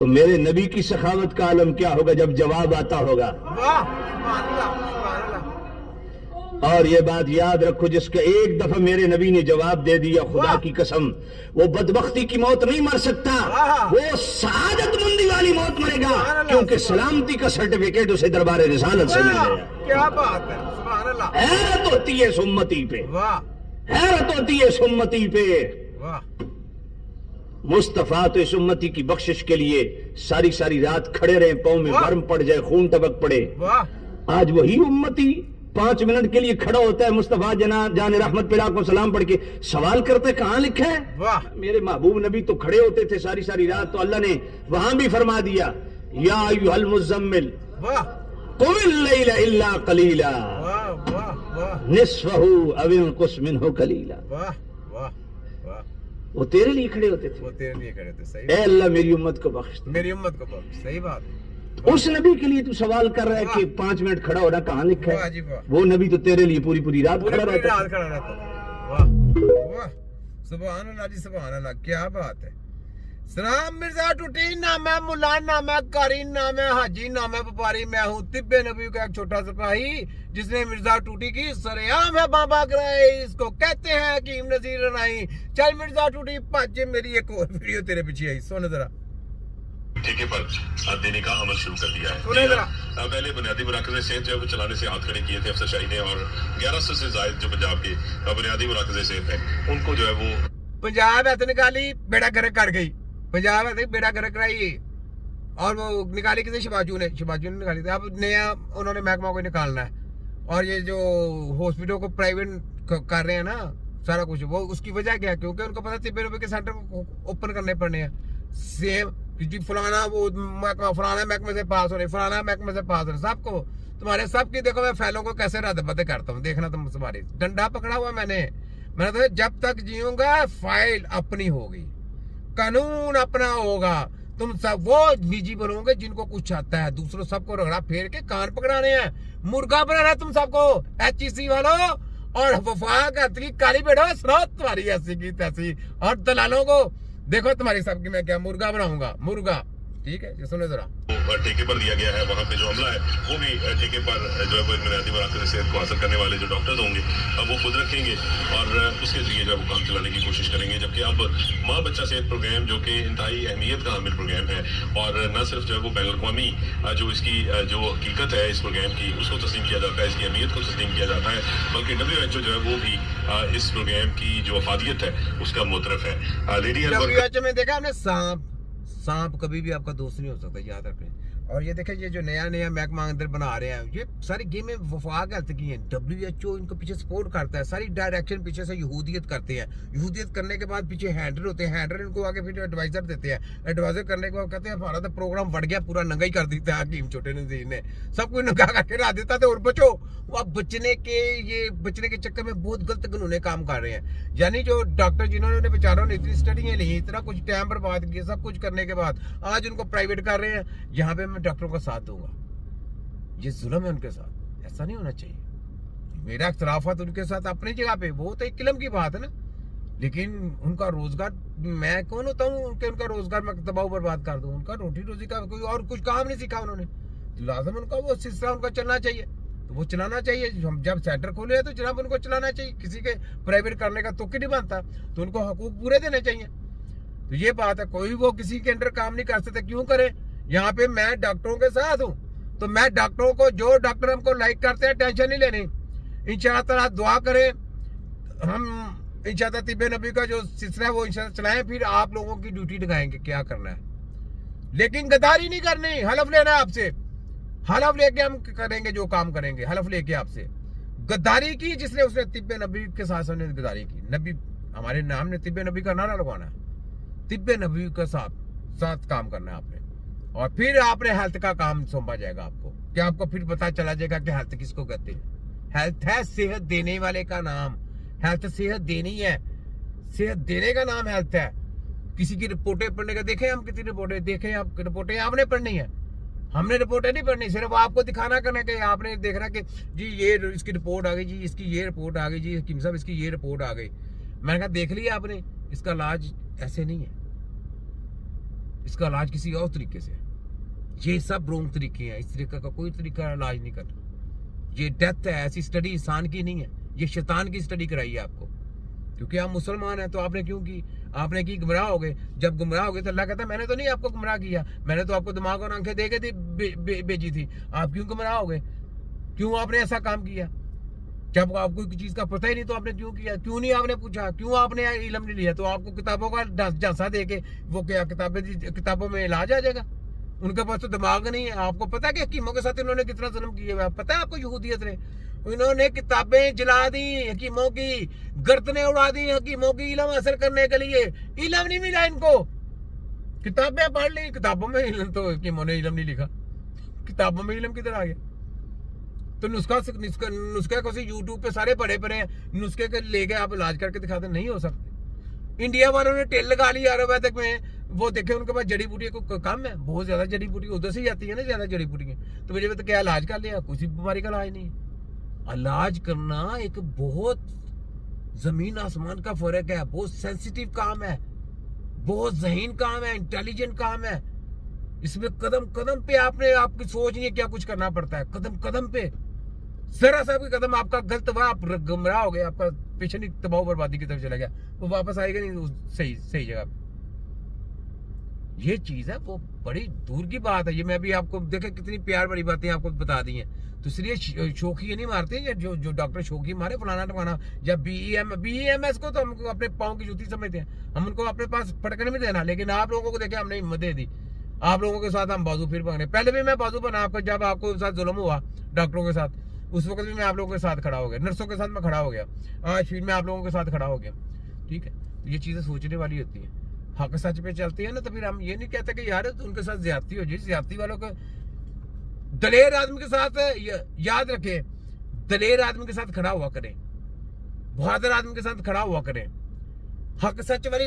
तो मेरे नबी की सखावत का आलम क्या होगा जब जवाब आता होगा। और ये बात याद रखो, जिसका एक दफा मेरे नबी ने जवाब दे दिया, खुदा की कसम वो बदबख्ती की मौत नहीं मर सकता, वो सआदतमंदी वाली मौत मरेगा, क्योंकि सलामती का सर्टिफिकेट उसे दरबार रिसालत से मिल गया। क्या बात है, सुभान अल्लाह। हैरत होती है सुम्मती पे, हैरत होती है सुम्मती पे। मुस्तफा तो इस उम्मती की बख्शिश के लिए सारी सारी रात खड़े रहे, पांव में बर्म पड़ जाए, खून टपक पड़े। आज वही उम्मती 5 मिनट के लिए खड़ा होता है, मुस्तफा जाने रहमत पिला को सलाम पढ़ के सवाल करते कहां लिखा है। मेरे महबूब नबी तो खड़े होते थे सारी सारी रात, तो अल्लाह ने वहां भी फरमा दिया, या अय्युहल मुज़म्मिल कुमिल लैला इल्ला कलीला निस्फहु अव इंकुस मिनहु कलीला। वो तेरे लिए खड़े होते थे, वो तेरे लिए खड़े थे। सही, ए अल्लाह मेरी उम्मत को बख्श, मेरी उम्मत को बख्श। सही बात। उस नबी के लिए तू सवाल कर रहा है कि 5 मिनट खड़ा होना कहां लिखा है। वो नबी तो तेरे लिए पूरी पूरी रात खड़ा रहता। वाह वाह, सुभान अल्लाह जी, सुभान अल्लाह। क्या बात है। सलाम मिर्जा टूटी, नाम है मुला, नाम है कारी, नाम है हाजी, नाम है व्यापारी। मैं हूँ तिब्बे नबी का एक छोटा सिपाही, जिसने मिर्जा टूटी की सरेआम है बाबा कराई। इसको कहते हैं हकीम नजीर रनाई। चल मिर्जा टूटी पाजे, मेरी एक और वीडियो तेरे पीछे आई, सुन जरा। ठेके पर देने का अमल शुरू कर दिया है। सुने जरा। पहले बुनियादी मराकज़ सेहत जो है वो चलाने से हाथ खड़े किए थे अफसर शाही ने, और 1100 से ज्यादा जो पंजाब के बुनियादी मराकज़ सेहत है उनको जो है वो पंजाब है तो निकाली, बेड़ा गर्क कर गई। पंजाब है बेड़ा गर्क कराई, और वो निकाली किसी शिवाजू ने निकाली थी। अब नया उन्होंने महकमा को निकालना है, और ये जो हॉस्पिटल को प्राइवेट कर रहे हैं ना सारा कुछ, वो उसकी वजह क्या है, क्योंकि उनको पता तिब्बे नबी के सेंटर को ओपन करने पड़ने हैं। सेम जी फलाना वो महकमा, फलाना महकमे से पास हो रहे, फलाना महकमे से पास हो रहे, सबको तुम्हारे सबकी देखो मैं फैलों को कैसे रद्द करता हूँ, देखना तुम तुम्हारी डंडा पकड़ा हुआ मैंने तो जब तक जीऊंगा फाइल अपनी होगी, कानून अपना होगा। तुम सब वो निजी बनोगे जिनको कुछ आता है, दूसरों सबको रगड़ा फेर के कान पकड़ाने हैं, मुर्गा बनाना है तुम सबको। HEC वालों और वफा की काली बेड़ो सुनो तुम्हारी ऐसी की तैसी, और दलालों को देखो तुम्हारी सबकी मैं क्या मुर्गा बनाऊंगा, मुर्गा। ठीक है, ये सुनो जरा। ठेके पर दिया गया है, वहाँ पे जो हमला है वो भी ठेके पर जो है वो बुनियादी मराकज़ सेहत को हासिल करने वाले जो डॉक्टर्स होंगे वो खुद रखेंगे, और उसके जरिए जो है वो काम चलाने की कोशिश करेंगे। जबकि अब माँ बच्चा सेहत प्रोग्राम जो कि इंतहाई अहमियत का हामिल प्रोग्राम है, और न सिर्फ जो है वो बैन अवी जो इसकी जो हकीकत है इस प्रोग्राम की उसको तस्लीम किया जाता है, इसकी अहमियत को तस्लीम किया जाता है, बल्कि WHO जो है वो भी इस प्रोग्राम की जो अफादियत है उसका मुतरफ है। लेडी WHO में देखा हमने सांप कभी भी आपका दोस्त नहीं हो सकता, याद रखें। और ये देखें, ये जो नया महकमा अंदर बना रहे हैं, ये सारी गेम में वफाक हेल्थ की है। WHO इनको पीछे सपोर्ट करता है, सारी डायरेक्शन पीछे से यहूदियत करते हैं। यहूदियत करने के बाद पीछे हैंडलर होते हैं, हैंडलर इनको आगे फिर एडवाइजर देते हैं। एडवाइजर करने के बाद कहते हैं हमारा तो प्रोग्राम बढ़ गया, पूरा नंगा ही कर देता है हकीम छोटे नज़ीर ने, सब कुछ नंगा करके ला देता था। और बचो, अब बचने के चक्कर में बहुत गलत कानूनी काम कर रहे हैं। यानी जो डॉक्टर जिन्होंने बेचारों ने इतनी स्टडियां ली, इतना कुछ टाइम बर्बाद किया, सब कुछ करने के बाद आज उनको प्राइवेट कर रहे हैं। यहाँ पे मैं डॉक्टरों का साथ दूंगा, ये जुल्म है उनके साथ, ऐसा नहीं होना चाहिए। मेरा इख्तलाफात उनके साथ अपनी जगह पे, वो तो एक किलम की बात है ना, लेकिन उनका रोजगार, मैं कौन होता हूँ उनका रोजगार मैं तबाह बर्बाद कर दूं। उनका रोटी रोजी का कोई और कुछ काम नहीं सीखा उन्होंने, तो लाजम उनका वो सिलसिला उनका चलना चाहिए, तो वो चलाना चाहिए। हम जब सेंटर खोले तो जनाब उनको चलाना चाहिए, किसी के प्राइवेट करने का तो नहीं बनता, तो उनको हकूक पूरे देने चाहिए। तो ये बात है, कोई वो किसी के अंडर काम नहीं कर सकते, क्यों करे। यहाँ पे मैं डॉक्टरों के साथ हूँ, तो मैं डॉक्टरों को, जो डॉक्टर हमको लाइक करते हैं, टेंशन नहीं लेनी। इंशाअल्लाह ताला दुआ करें, हम इंशाअल्लाह तिब्बे नबी का जो सिलसिला है वो इंशाअल्लाह चलाएं, फिर आप लोगों की ड्यूटी दिखाएंगे क्या करना है। लेकिन गद्दारी नहीं करनी, हलफ लेना आपसे, हलफ लेके हम करेंगे जो काम करेंगे, हलफ लेके आपसे। गद्दारी की जिसने, उसने तिब्बे नबी के साथ गद्दारी की। नबी हमारे नाम ने तिब्बे नबी का नारा लगवाना है, तिब्बे नबी के साथ काम करना है आपने, और फिर आपने हेल्थ का काम सौंपा जाएगा आपको, कि आपको फिर पता चला जाएगा कि हेल्थ किसको कहते हैं। हेल्थ है सेहत देने वाले का नाम, हेल्थ सेहत देनी है, सेहत देने का नाम हेल्थ है। किसी की रिपोर्टें पढ़ने का, देखें हम कितनी रिपोर्टें, देखें आप रिपोर्टें आपने पढ़नी है, हमने रिपोर्टें नहीं पढ़नी, सिर्फ आपको दिखाना करना कि आपने देखना कि जी ये इसकी रिपोर्ट आ गई, जी इसकी ये रिपोर्ट आ गई, जी हकीम साहब इसकी ये रिपोर्ट आ गई। मैंने कहा देख लिया आपने, इसका इलाज ऐसे नहीं है। इसका इलाज किसी और तरीके से है। ये सब रोंग तरीके हैं, इस तरीके का कोई तरीका इलाज नहीं करता। ये डेथ है, ऐसी स्टडी इंसान की नहीं है, ये शैतान की स्टडी कराई है आपको, क्योंकि आप मुसलमान हैं। तो आपने क्यों की? आपने की गुमराह हो गए। जब गुमराह हो गए तो अल्लाह कहता है मैंने तो नहीं आपको गुमराह किया, मैंने तो आपको दिमाग और आंखें दे के भेजी थी, आप क्यों गुमराह हो गए? क्यों आपने ऐसा काम किया? जब आपको किसी चीज का पता ही नहीं तो आपने क्यों किया? क्यों नहीं आपने पूछा? क्यों आपने इल्म नहीं लिया? तो आपको किताबों का झांसा दे के वो क्या किताबों में इलाज आ जाएगा? उनके पास तो दिमाग नहीं है। आपको पता है कि हकीमों के साथ इन्होंने कितना जुल्म किया हुआ है? पता है आपको यहूदियत ने? इन्होंने किताबें जला दी, हकीमों की गर्दनें उड़ा दी हकीमों की इल्म हासिल करने के लिए। इल्म नहीं मिला इनको, किताबें पढ़ ली, किताबों में इल्म, तो हकीमों ने इल्म नहीं लिखा, किताबों में इल्म किधर आ गया? तो नुस्खे को यूट्यूब पे सारे पड़े हैं, नुस्खे के लेके आप इलाज करके दिखाते नहीं हो सकते। इंडिया वालों ने टेल लगा ली आयुर्वेदिक में, वो देखे उनके पास जड़ी बूटी को कम है, बहुत ज्यादा जड़ी बूटी उधर से ही आती है ना, ज्यादा जड़ी बूटी है। तो मुझे तो क्या इलाज कर लिया? किसी बीमारी का इलाज नहीं। इलाज करना एक बहुत जमीन आसमान का फर्क है, बहुत सेंसिटिव काम है, बहुत ज़हीन काम है, इंटेलिजेंट काम है। इसमें कदम कदम पे आपकी सोच नहीं है क्या कुछ करना पड़ता है, कदम कदम पे जरा सा भी कदम आपका गलत हुआ, आप गुमराह हो गए, आपका पीछे नहीं तबाह बर्बादी की तरफ चला गया, वो वापस आएगा नहीं सही जगह पे। ये चीज है, वो बड़ी दूर की बात है। ये मैं भी आपको देखे कितनी प्यार भरी बातें आपको बता दी हैं। तो इसलिए शोखी ये नहीं मारते या जो डॉक्टर शोखी मारे फलाना टमाना या BEMS को तो हम अपने पाँव की जूती समझते हैं, हम उनको अपने पास पटकने में देना। लेकिन आप लोगों को देखे हमने हिम्मत दे दी, आप लोगों के साथ हम बाजू फिर पकड़े। पहले भी मैं बाजू बना आपको, जब आपको साथ जुल्म हुआ डॉक्टरों के साथ, उस वक्त भी मैं आप लोगों के साथ खड़ा हो गया, नर्सों के साथ मैं खड़ा हो गया, आज फिर मैं आप लोगों के साथ खड़ा हो गया। ठीक है, तो ये चीजें सोचने वाली होती है, हक सच पे चलती है ना। तो फिर हम ये नहीं कहते कि यार उनके साथ ज्यादती हो जाए। ज्यादती वालों को दलेर आदमी के साथ याद रखें, दलेर आदमी के साथ खड़ा हुआ करें, बहादुर आदमी के साथ खड़ा हुआ करें, हक सच वाली